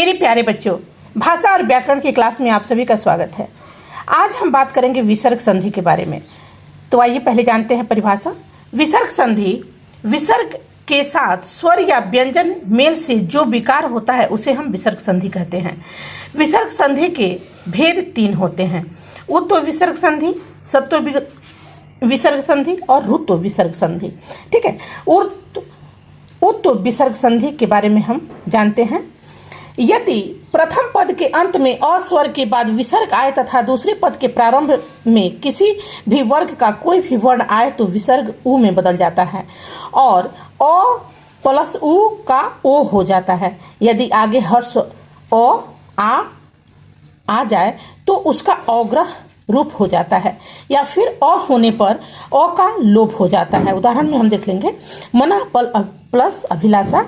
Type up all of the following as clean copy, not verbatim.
मेरे प्यारे बच्चों, भाषा और व्याकरण की क्लास में आप सभी का स्वागत है। आज हम बात करेंगे विसर्ग संधि के बारे में। तो आइए पहले जानते हैं परिभाषा। विसर्ग संधि विसर्ग के साथ स्वर या व्यंजन मेल से जो विकार होता है उसे हम विसर्ग संधि कहते हैं। विसर्ग संधि के भेद 3 होते हैं: उत्तो विसर्ग संधि, सत्तो विसर्ग संधि और रुत्तो विसर्ग संधि। ठीक है, उत्तो विसर्ग संधि के बारे में हम जानते हैं। यदि प्रथम पद के अंत में अ स्वर के बाद विसर्ग आए तथा दूसरे पद के प्रारंभ में किसी भी वर्ग का कोई भी वर्ण आए तो विसर्ग उ में बदल जाता है और अ प्लस उ का ओ हो जाता है। यदि आगे हर स्वर अ आ जाए तो उसका अवग्रह रूप हो जाता है या फिर अ होने पर अ का लोप हो जाता है। उदाहरण में हम देख लेंगे: मनः प्लस अभिलाषा,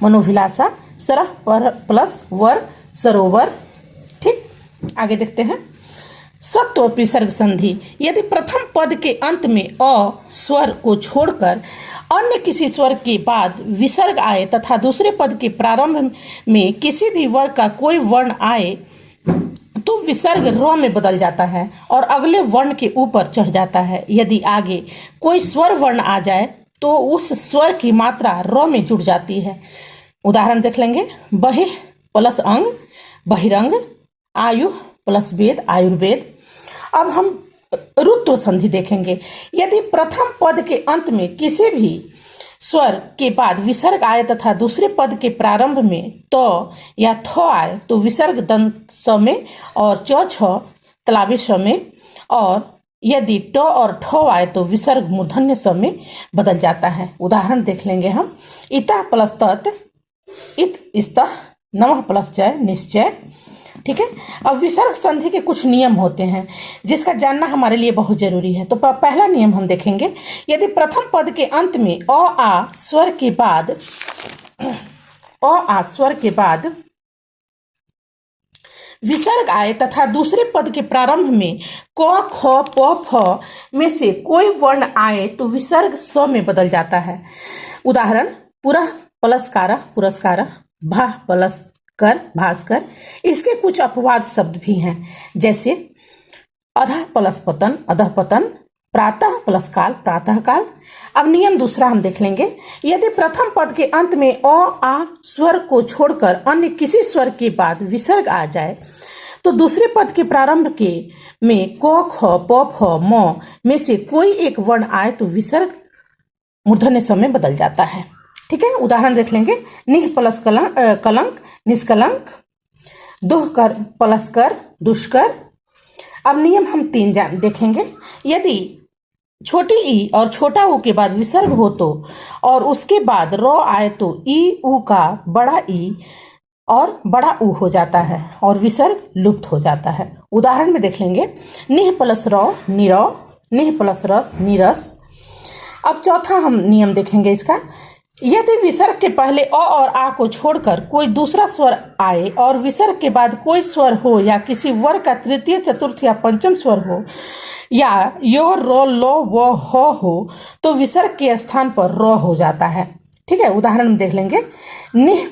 मनोभिलाषा, सरह प्लस वर, सरोवर। ठीक, आगे देखते हैं। सत्व विसर्ग संधि: यदि प्रथम पद के अंत में अ स्वर को छोड़कर अन्य किसी स्वर के बाद विसर्ग आए तथा दूसरे पद के प्रारंभ में किसी भी वर्ग का कोई वर्ण आए तो विसर्ग र में बदल जाता है और अगले वर्ण के ऊपर चढ़ जाता है। यदि आगे कोई स्वर वर्ण आ जाए तो उस स्वर की मात्रा र में जुड़ जाती है। उदाहरण देख लेंगे: बहि प्लस अंग, बहिरंग, आयु प्लस वेद, आयुर्वेद। अब हम रुत्व संधि देखेंगे। यदि प्रथम पद के अंत में किसी भी स्वर के बाद विसर्ग आए तथा दूसरे पद के प्रारंभ में त या थ आए तो विसर्ग दंत स में और च छ तलावे स में, और यदि ट और ठ आए तो विसर्ग मूर्धन्य स में बदल जाता है। उदाहरण देख लेंगे हम: इतः प्लस तत्, इत स्तः, नमः प्लस चय, निश्चय। ठीक है, अब विसर्ग संधि के कुछ नियम होते हैं जिसका जानना हमारे लिए बहुत जरूरी है। तो पहला नियम हम देखेंगे: यदि प्रथम पद के अंत में अ आ स्वर के बाद विसर्ग आए तथा दूसरे पद के प्रारंभ में क ख प फ में से कोई वर्ण आए तो विसर्ग स में बदल जाता है। उदाहरण: पुरः प्लस कारः, पुरस्कारः, भा प्लस कर, भास्कर। इसके कुछ अपवाद शब्द भी हैं, जैसे अधः प्लस पतन, अधः पतन, प्रातः प्लस काल, प्रातः काल। अब नियम दूसरा हम देख लेंगे: यदि प्रथम पद के अंत में अ आ स्वर को छोड़कर अन्य किसी स्वर के बाद विसर्ग आ जाए तो दूसरे पद के प्रारंभ के में क ख प फ म में से कोई एक वर्ण आए तो विसर्ग मूर्धन्य स में बदल जाता है। ठीक है, उदाहरण देख लेंगे: निह प्लस कलंक, निष्कलंक, दुह कर प्लस कर, दुष्कर। अब नियम हम 3 देखेंगे। यदि छोटी ई और छोटा ऊ के बाद विसर्ग हो तो और उसके बाद र आए तो ई ऊ का बड़ा ई और बड़ा ऊ हो जाता है और विसर्ग लुप्त हो जाता है। उदाहरण में देख लेंगे: निह प्लस र, निरव, निह प्लस रस, निरस। अब चौथा हम नियम देखेंगे इसका: यदि विसर्ग के पहले अ और आ को छोड़कर कोई दूसरा स्वर आए और विसर्ग के बाद कोई स्वर हो या किसी वर्ग का तृतीय, चतुर्थ या पंचम स्वर हो या यो, रो, लो, वो, हो तो विसर्ग के स्थान पर र हो जाता है। ठीक है, उदाहरण में देख लेंगे: निह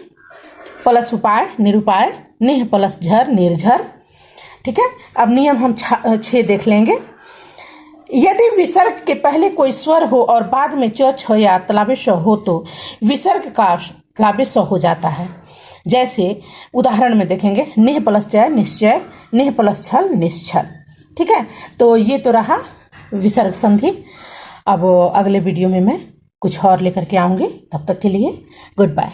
प्लस उपाय, निरुपाय, निह प्लस झर, निर्झर। ठीक है, अब नियम हम 6 देख लेंगे। यदि विसर्ग के पहले कोई स्वर हो और बाद में च छ या तलावे श हो तो विसर्ग का तलावे स हो जाता है। जैसे उदाहरण में देखेंगे: निह प्लस चय, निश्चय, निह प्लस छल, निश्चल। ठीक है, तो ये तो रहा विसर्ग संधि। अब अगले वीडियो में मैं कुछ और लेकर के आऊंगी। तब तक के लिए गुड बाय।